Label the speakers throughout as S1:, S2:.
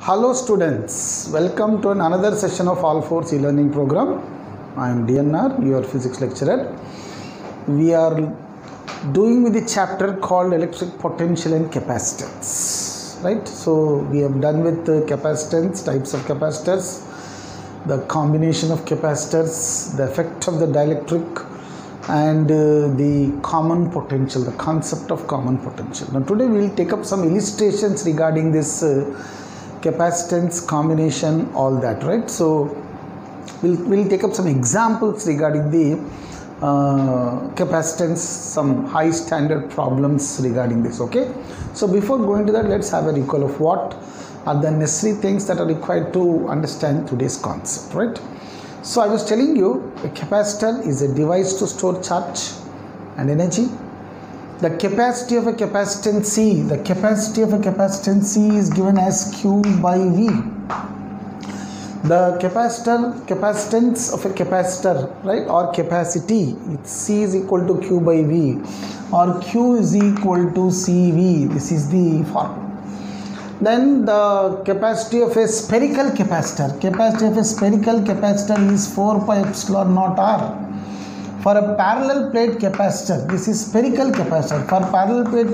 S1: Hello students, welcome to another session of All Force e-learning program. I am DNR, your physics lecturer. We are doing with the chapter called electric potential and capacitance, right? So we have done with the capacitance, types of capacitors, the combination of capacitors, the effect of the dielectric, and the common potential, the concept of common potential. Now today we will take up some illustrations regarding this capacitance, combination, all that, right? So we'll take up some examples regarding the capacitance, some high standard problems regarding this. Okay, so before going to that, let's have a recall of what are the necessary things that are required to understand today's concept, right? So I was telling you a capacitor is a device to store charge and energy. The capacity of a capacitance C, the capacity of a capacitance C is given as Q by V. The capacitance of a capacitor, right, or capacity, C is equal to Q by V, or Q is equal to CV. This is the formula. Then the capacity of a spherical capacitor, capacity of a spherical capacitor is 4 pi epsilon naught R. For a parallel plate capacitor, this is spherical capacitor. For a parallel plate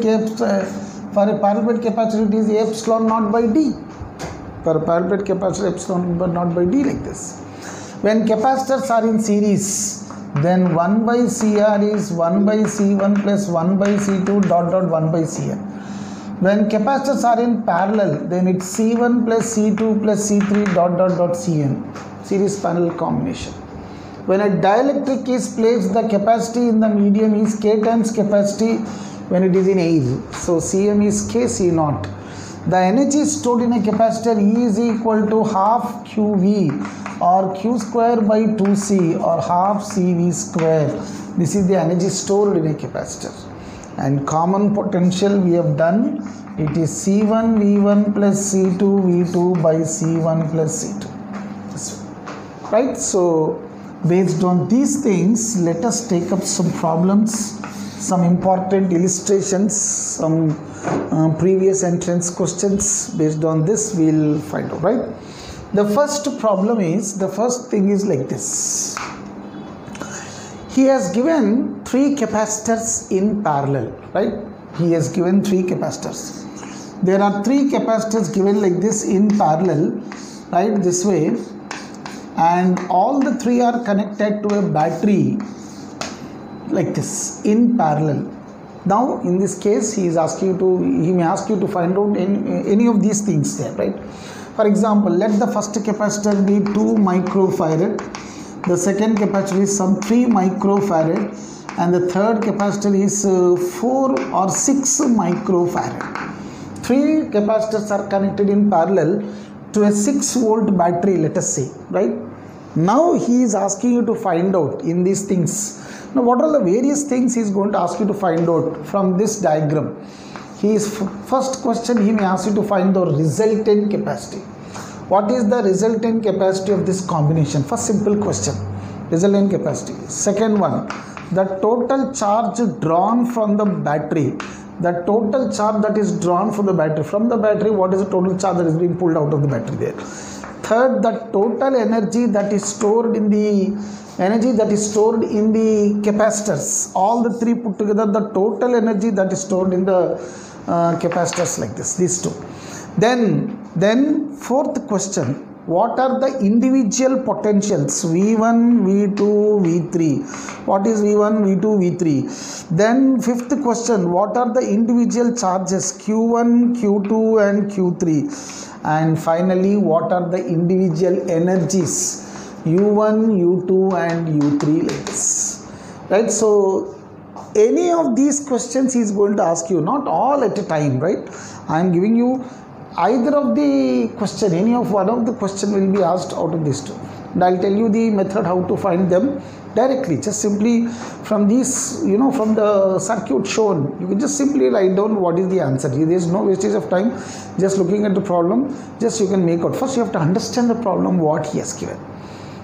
S1: capacitor, it is epsilon naught by D. For a parallel plate capacitor, epsilon naught by D, like this. When capacitors are in series, then 1 by CR is 1 by C1 plus 1 by C2 dot 1 by Cn. When capacitors are in parallel, then it's C1 plus C2 plus C3 dot Cn, series parallel combination. When a dielectric is placed, the capacity in the medium is K times capacity when it is in air. So Cm is K C naught. The energy stored in a capacitor E is equal to half QV or Q square by 2C or half CV square. This is the energy stored in a capacitor. And common potential we have done, it is C1 V1 plus C2 V2 by C1 plus C2. Right? So based on these things, let us take up some problems, some important illustrations, some previous entrance questions. Based on this, we'll find out, right? The first thing is like this. He has given 3 capacitors in parallel, right? He has given 3 capacitors. There are 3 capacitors given like this in parallel, right? This way. And all the 3 are connected to a battery like this in parallel. Now in this case he may ask you to find out any of these things there, right? For example, let the first capacitor be 2 microfarad, the second capacitor is some 3 microfarad, and the third capacitor is 4 or 6 microfarad. 3 capacitors are connected in parallel to a 6 volt battery, let us say, right? Now he is asking you to find out in these things. Now what are the various things he is going to ask you to find out from this diagram? First question, he may ask you to find the resultant capacity. What is the resultant capacity of this combination? First simple question, resultant capacity. Second one, the total charge drawn from the battery. The total charge that is drawn from the battery, what is the total charge that is being pulled out of the battery there? Third, the total energy that is stored in the capacitors. All the 3 put together, the total energy that is stored in the capacitors, like this, these 2. Then fourth question, what are the individual potentials V1, V2, V3? What is V1, V2, V3? Then fifth question, what are the individual charges Q1, Q2 and Q3? And finally, what are the individual energies U1, U2 and U3, like this, right? So any of these questions he is going to ask you, not all at a time, right? I am giving you either of the question, any of one of the question will be asked out of these 2, and I'll tell you the method how to find them directly. Just simply from these, from the circuit shown, you can just simply write down what is the answer. There is no wastage of time just looking at the problem, just you can make out. First you have to understand the problem, what he has given,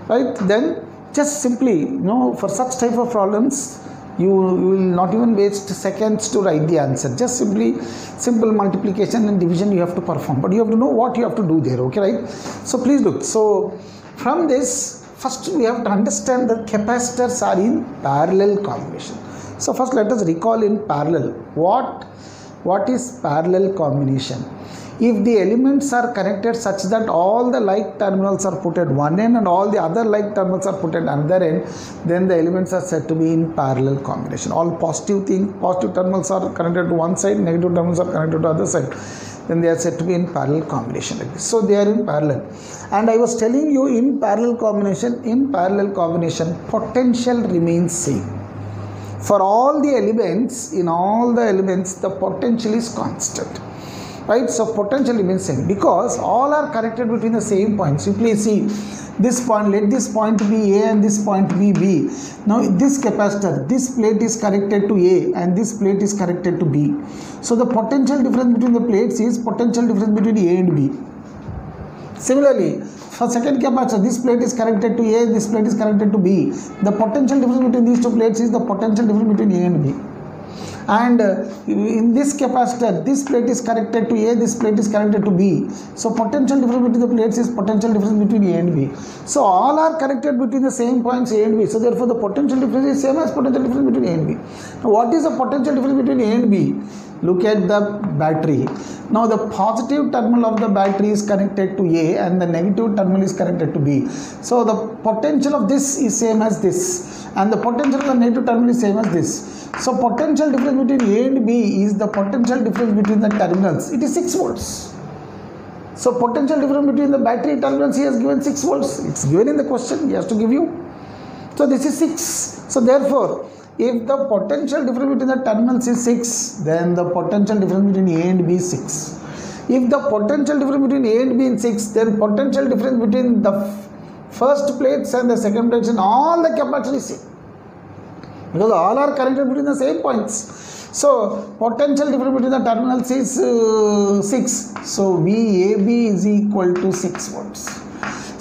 S1: right? Then just simply, for such type of problems, you will not even waste seconds to write the answer. Just simple multiplication and division you have to perform, but you have to know what you have to do there. Okay, right? So please look. So from this, first we have to understand that capacitors are in parallel combination. So first let us recall in parallel. What is parallel combination? If the elements are connected such that all the like terminals are put at one end and all the other like terminals are put at another end, then the elements are said to be in parallel combination. All positive terminals are connected to one side, negative terminals are connected to other side, then they are said to be in parallel combination like this. So they are in parallel. And I was telling you, in parallel combination, potential remains same. For all the elements, in all the elements, the potential is constant. Right? So potential remains same because all are connected between the same point. Simply see this point, let this point be A and this point be B. Now this capacitor, this plate is connected to A and this plate is connected to B. So the potential difference between the plates is potential difference between A and B. Similarly, for second capacitor, this plate is connected to A, this plate is connected to B. The potential difference between these two plates is the potential difference between A and B. And in this capacitor, this plate is connected to A, this plate is connected to B. So potential difference between the plates is potential difference between A and B. So all are connected between the same points A and B. So therefore the potential difference is same as potential difference between A and B. Now what is the potential difference between A and B? Look at the battery. Now the positive terminal of the battery is connected to A and the negative terminal is connected to B. So the potential of this is same as this and the potential of the negative terminal is same as this. So potential difference between A and B is the potential difference between the terminals. It is 6 volts. So potential difference between the battery terminals, he has given 6 volts. It's given in the question, he has to give you. So this is 6. So therefore, if the potential difference between the terminals is 6, then the potential difference between A and B is 6. If the potential difference between A and B is 6, then potential difference between the first plates and the second plates and all the capacitors is same. Because all are connected between the same points. So potential difference between the terminals is 6. So VAB is equal to 6 volts.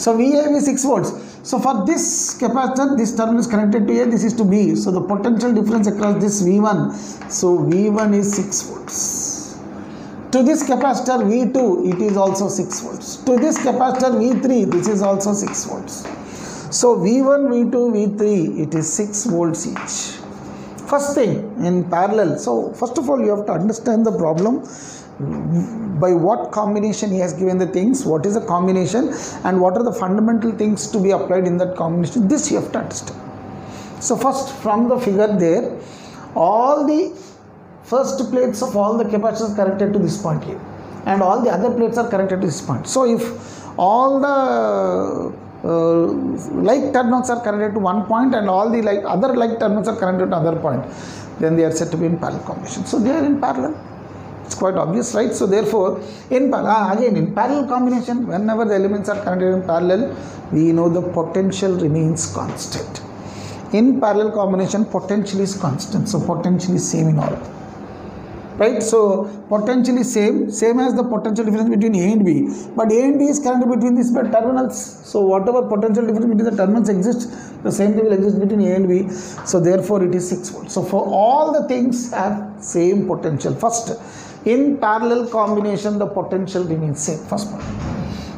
S1: So VAB is 6 volts. So for this capacitor, this terminal is connected to A, this is to B. So the potential difference across this V1. So V1 is 6 volts. To this capacitor V2, it is also 6 volts. To this capacitor V3, this is also 6 volts. So V1, V2, V3, it is 6 volts each. First thing in parallel. So first of all, you have to understand the problem. By what combination he has given the things, what is the combination and what are the fundamental things to be applied in that combination. This you have to understand. So first, from the figure there, all the first plates of all the capacitors are connected to this point here and all the other plates are connected to this point. So if all the like terminals are connected to one point and all the other like terminals are connected to another point, then they are said to be in parallel combination. So they are in parallel. It's quite obvious, right? So therefore, in parallel combination, whenever the elements are connected in parallel, we know the potential remains constant. In parallel combination, potential is constant. So potential is same in all. Right? So potential is same as the potential difference between A and B. But A and B is connected between these terminals. So whatever potential difference between the terminals exists, the same thing will exist between A and B. So therefore it is 6 volts. So for all the things have same potential. First, in parallel combination, the potential remains same. First point.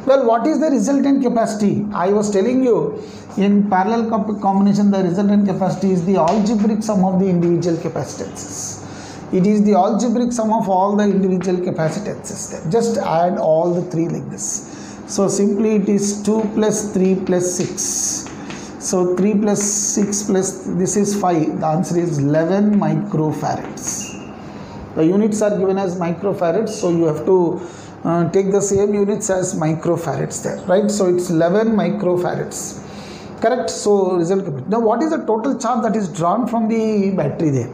S1: Well, what is the resultant capacity? I was telling you, in parallel combination, the resultant capacity is the algebraic sum of the individual capacitances. It is the algebraic sum of all the individual capacitances there. Just add all the 3 like this. So simply it is 2 plus 3 plus 6. So 3 plus 6 plus this is 5. The answer is 11 microfarads. The units are given as microfarads, so you have to take the same units as microfarads there, right? So it's 11 microfarads. Correct? So result. Now what is the total charge that is drawn from the battery there?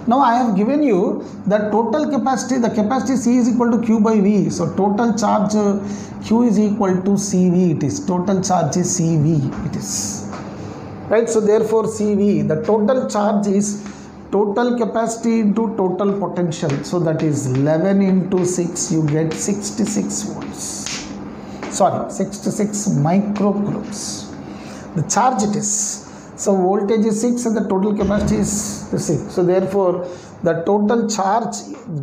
S1: Now I have given you the total capacity, the capacity C is equal to Q by V. So total charge Q is equal to CV, it is. Total charge is CV, it is. Right, so therefore CV, the total charge is total capacity into total potential. So that is 11 into 6, you get 66 volts. Sorry, 66 microcoulombs. The charge it is. So voltage is 6 and the total capacity is 6. So therefore the total charge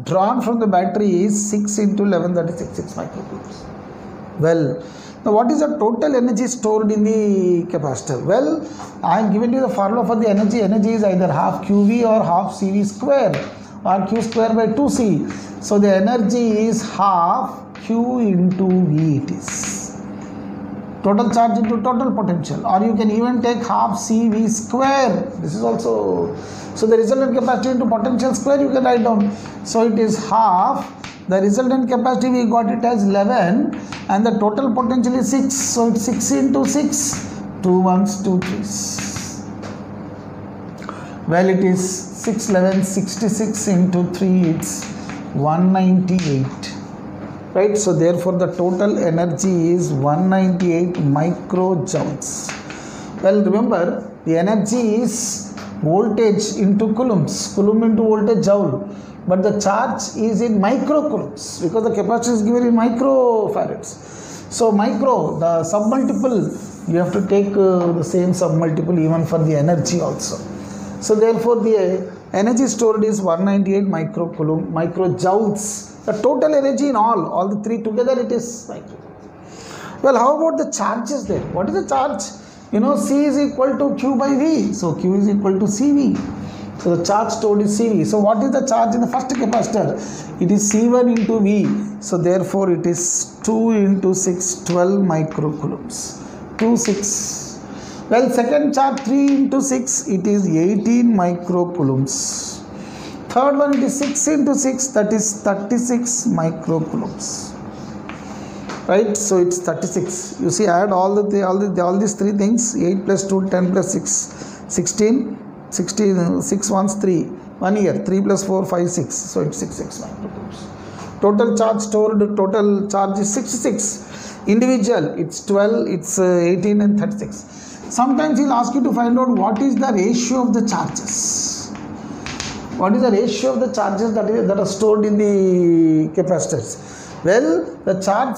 S1: drawn from the battery is 6 into 11, that is 6 microcoulombs. Well, now what is the total energy stored in the capacitor? Well, I am given you the formula for the energy. Energy is either half QV or half CV square or Q square by 2C. So the energy is half Q into V it is. Total charge into total potential, or you can even take half CV square. This is also, so the resultant capacity into potential square you can write down. So it is half, the resultant capacity we got it as 11 and the total potential is 6. So it's 6 into 6, 2 ones, 2 threes. Well, it is 6 11 66 into 3, it's 198. Right, so therefore the total energy is 198 microjoules. Well, remember the energy is voltage into coulombs, coulomb into voltage joule, but the charge is in microcoulombs because the capacity is given in microfarads. So micro, the submultiple, you have to take the same submultiple even for the energy also. So therefore the energy stored is 198 microjoules. The total energy in all the three together it is micro. Well, how about the charges there? What is the charge? You know, C is equal to Q by V. So Q is equal to CV. So the charge stored is CV. So what is the charge in the first capacitor? It is C1 into V. So therefore it is 2 into 6, 12 microcoulombs. 2, 6. Well, second charge 3 into 6, it is 18 microcoulombs. Third one, it is 6 into 6, that is 36 microcoulombs. Right, so it's 36. You see, add all these three things, 8 plus 2, 10 plus 6, 16, 6 ones 3, 1 year, 3 plus 4, 5, 6. So it's 66 microcoulombs. Total charge stored, total charge is 66. Individual, it's 12, it's 18 and 36. Sometimes he'll ask you to find out what is the ratio of the charges. What is the ratio of the charges that are stored in the capacitors? Well, the charge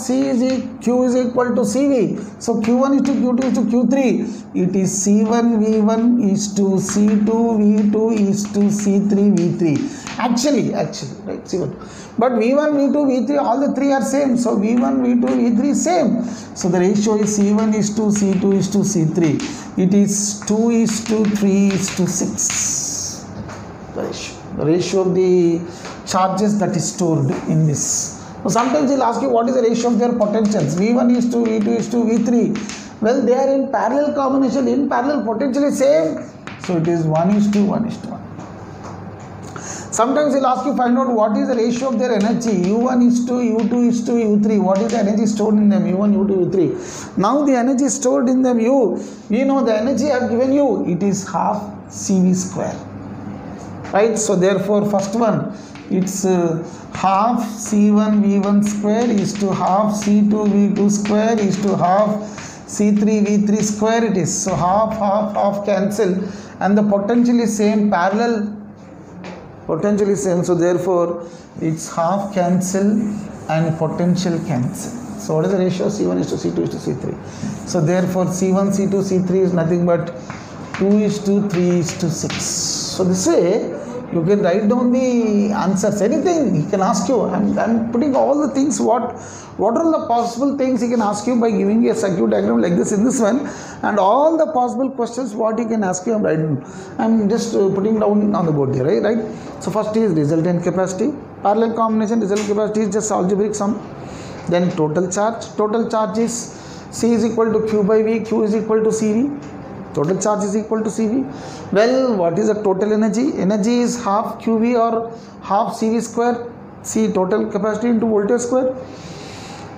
S1: Q is equal to CV. So Q1 is to Q2 is to Q3. It is C1 V1 is to C2 V2 is to C3 V3. Actually, right, C1. But V1, V2, V3, all the three are same. So V1, V2, V3 is same. So the ratio is C1 is to C2 is to C3. It is 2 is to 3 is to 6. The ratio of the charges that is stored in this. So sometimes he'll ask you what is the ratio of their potentials. V1 is to V2 is to V3. Well, they are in parallel combination. In parallel, potential is same. So it is 1 is to 1 is to 1. Sometimes he'll ask you find out what is the ratio of their energy. U1 is to U2 is to U3. What is the energy stored in them? U1, U2, U3. Now the energy stored in them U. We know the energy I have given you. It is half CV square. Right, so therefore first one, it's half C1 V1 square is to half C2 V2 square is to half C3 V3 square it is. So half cancel and the potential is same, parallel potential is same. So therefore it's half cancel and potential cancel. So what is the ratio? C1 is to C2 is to C3. So therefore C1, C2, C3 is nothing but 2 is to 3 is to 6. So this way you can write down the answers. Anything he can ask you. I'm putting all the things. What are the possible things he can ask you by giving you a circuit diagram like this in this one, and all the possible questions what he can ask you. I'm just putting down on the board here, right? So first is resultant capacity. Parallel combination resultant capacity is just algebraic sum. Then total charge. Total charge is C is equal to Q by V. Q is equal to CV. Total charge is equal to CV. Well, what is the total energy? Energy is half QV or half CV square. C total capacity into voltage square.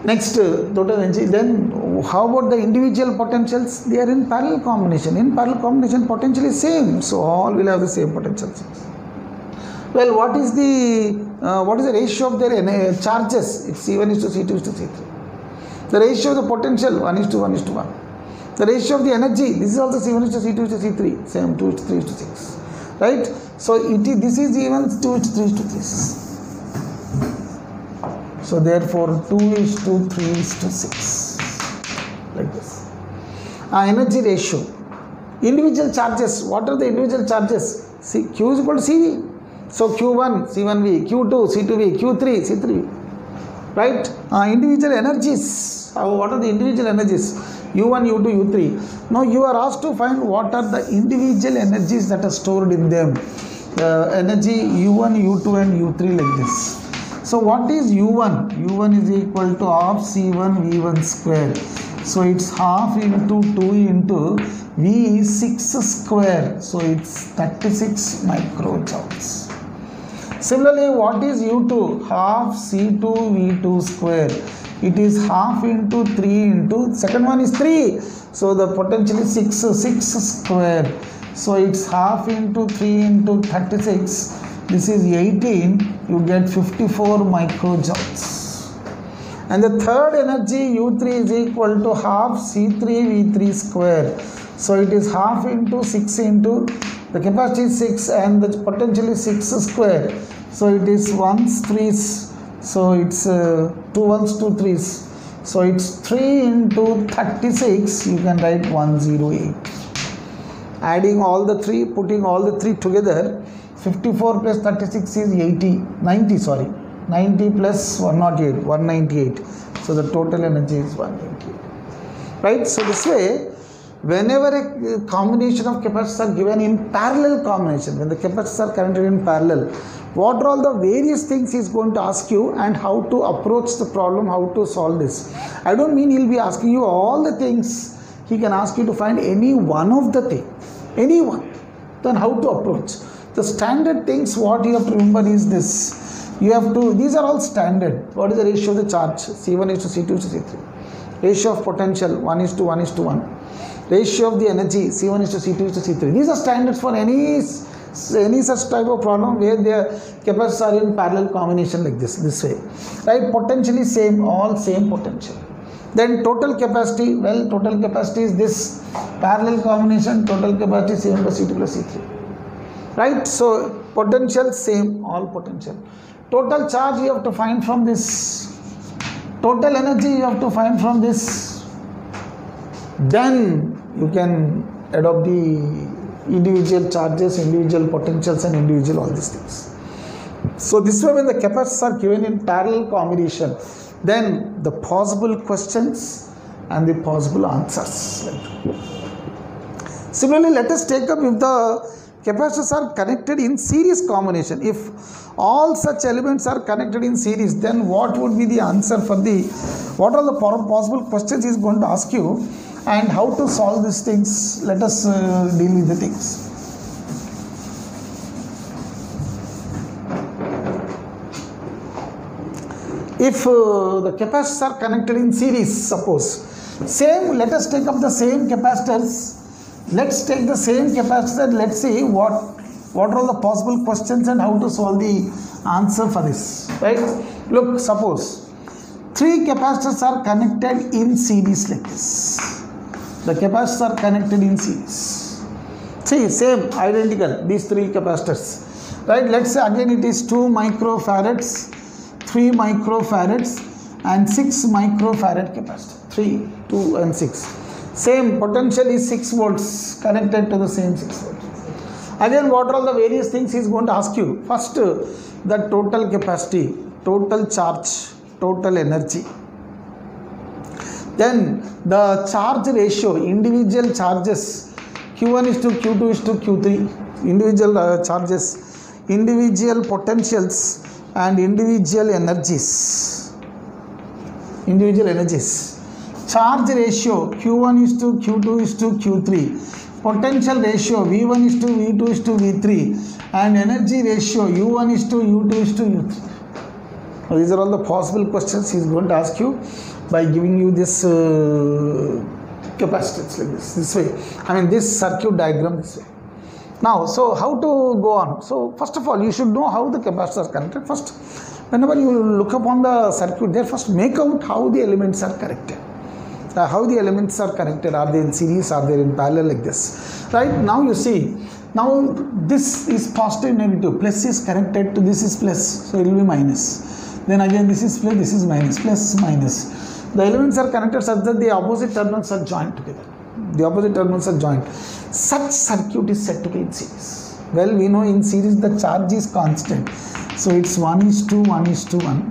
S1: Next, total energy. Then how about the individual potentials? They are in parallel combination. In parallel combination, potential is same. So all will have the same potentials. Well, what is the ratio of their charges? It's C1 is to C2 is to C3. The ratio of the potential 1 is to 1 is to 1. The ratio of the energy, this is also C1 is to C2 is to C3, same 2 is to 3 is to 6, right? So this is even 2 is to 3 is to 6. So therefore 2 is to 3 is to 6, like this. Energy ratio. Individual charges. What are the individual charges? See, Q is equal to CV. So Q1 C1V, Q2 C2V, Q3 C3V. Right? Individual energies. What are the individual energies? U1, U2, U3. Now you are asked to find what are the individual energies that are stored in them. Energy U1, U2 and U3 like this. So what is U1? U1 is equal to half C1 V1 square. So it's half into 2 into V is 6 square. So it's 36 microjoules. Similarly, what is U2? Half C2 V2 square. It is half into 3 into, second one is 3. So the potential is 6 square. So it's half into 3 into 36. This is 18. You get 54 microjoules. And the third energy U3 is equal to half C3 V3 square. So it is half into 6 into, the capacity is 6 and the potential is 6 square. So it is 1s 3s. So it's 2 1s 2 3s. So it's 3 into 36. You can write 108. Adding all the 3, putting all the 3 together, 54 plus 36 is 90 plus 108, 198. So the total energy is 198. Right? So this way, whenever a combination of capacitors are given in parallel combination, when the capacitors are connected in parallel, what are all the various things he is going to ask you and how to approach the problem, how to solve this. I don't mean he will be asking you all the things. He can ask you to find any one of the things, any one. Then how to approach. The standard things what you have to remember is this. You have to, these are all standard. What is the ratio of the charge? C1 is to C2 is to C3. Ratio of potential 1 is to 1 is to 1. Ratio of the energy C1 is to C2 is to C3. These are standards for any such type of problem where their capacitors are in parallel combination like this way. Right? Potentially same, all same potential. Then total capacity, well, total capacity is this parallel combination, total capacity C1 plus C2 plus C3. Right? So potential same, all potential. Total charge you have to find from this. Total energy you have to find from this. Then you can adopt the individual charges, individual potentials and individual all these things. So this way when the capacitors are given in parallel combination, then the possible questions and the possible answers. Similarly, let us take up if the capacitors are connected in series combination. If all such elements are connected in series, then what would be the answer for the, what are the possible questions he is going to ask you and how to solve these things. Let us deal with the things. If the capacitors are connected in series, suppose, same, let us take up the same capacitors. Let's take the same capacitor. Let's see what are all the possible questions and how to solve the answer for this. Right? Look, suppose 3 capacitors are connected in series like this. The capacitors are connected in series. See, same, identical, these 3 capacitors. Right? Let's say again it is 2 microfarads, 3 microfarads and 6 microfarad capacitor. 3, 2 and 6. Same potential is 6 volts connected to the same 6 volts. Again, what are all the various things he is going to ask you? First, the total capacity, total charge, total energy. Then the charge ratio, individual charges, Q1 is to Q2 is to Q3, individual charges, individual potentials and individual energies. Individual energies. Charge ratio, Q1 is to Q2 is to Q3. Potential ratio, V1 is to V2 is to V3. And energy ratio, U1 is to U2 is to U3. Now, these are all the possible questions he is going to ask you by giving you this capacitance like this way. I mean this circuit diagram this way. Now, so how to go on? So first of all, you should know how the capacitors are connected. First, whenever you look upon the circuit there, first make out how the elements are connected. How the elements are connected, are they in series, are they in parallel like this. Right, now you see, now this is positive, negative, plus is connected to this is plus, so it will be minus. Then again this is plus, this is minus, plus minus. The elements are connected such that the opposite terminals are joined together. The opposite terminals are joined. Such circuit is said to be in series. Well, we know in series the charge is constant. So it's 1:1:1.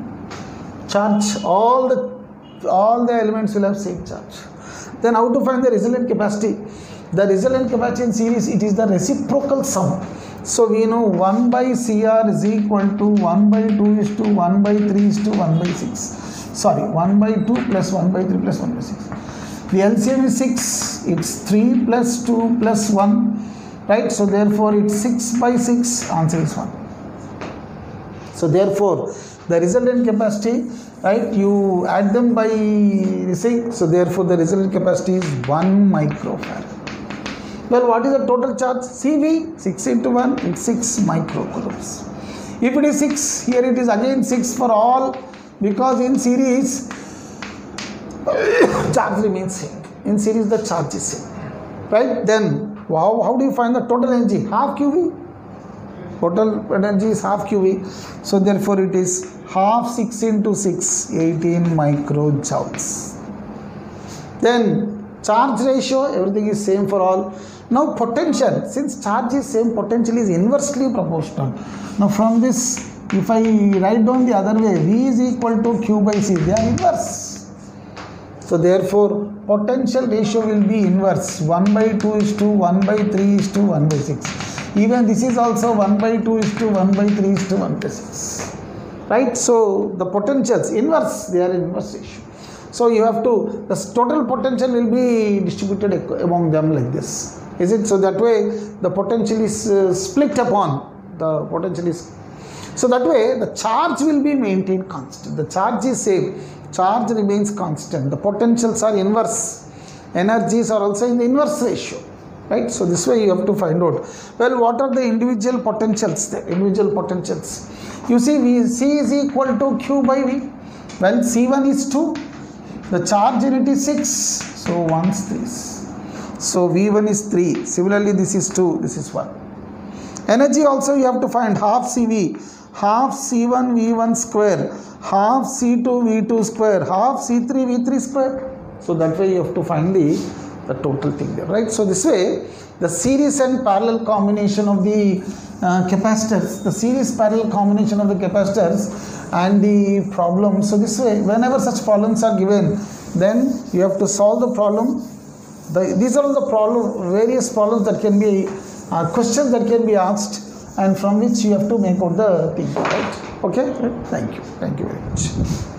S1: Charge, all the elements will have same charge. Then how to find the resultant capacity? The resultant capacity in series, it is the reciprocal sum. So we know 1 by CR is equal to 1 by 2 is to 1 by 3 is to 1 by 6. Sorry, 1 by 2 plus 1 by 3 plus 1 by 6. The LCM is 6. It's 3 plus 2 plus 1. Right? So therefore it's 6 by 6. Answer is 1. So therefore the resultant capacity, right, you add them by this. So therefore the resultant capacity is 1 microfarad. Well, what is the total charge? CV, 6 into 1, it's 6 microcoulombs. If it is 6, here it is again 6 for all, because in series charge remains same. In series the charge is same. Right? Then how do you find the total energy? Half QV. Total energy is half QV. So therefore it is half 6 into 6, 18 microjoules. Then charge ratio, everything is same for all. Now potential, since charge is same, potential is inversely proportional. Now from this, if I write down the other way, V is equal to Q by C, they are inverse. So therefore potential ratio will be inverse. 1 by 2 is to 1 by 3 is to 1 by 6. Even this is also 1 by 2 is to 1 by 3 is to 1 by 6. Right? So the potentials inverse, they are inverse ratio. So you have to, the total potential will be distributed among them like this. Is it? So that way the potential is split upon, the potential is, so that way the charge will be maintained constant. The charge is same, charge remains constant. The potentials are inverse. Energies are also in the inverse ratio. Right? So this way you have to find out. Well, what are the individual potentials? The individual potentials. You see, C is equal to Q by V. Well, C1 is 2. The charge unit is 6. So 1 is 3. So V1 is 3. Similarly, this is 2. This is 1. Energy also you have to find half CV, half C1 V1 square, half C2 V2 square, half C3 V3 square. So that way you have to find the total thing there, right? So this way the series and parallel combination of the capacitors, the series parallel combination of the capacitors and the problem. So this way, whenever such problems are given, then you have to solve the problem. These are the various problems that can be questions that can be asked, and from which you have to make out the thing, right? Okay, thank you very much.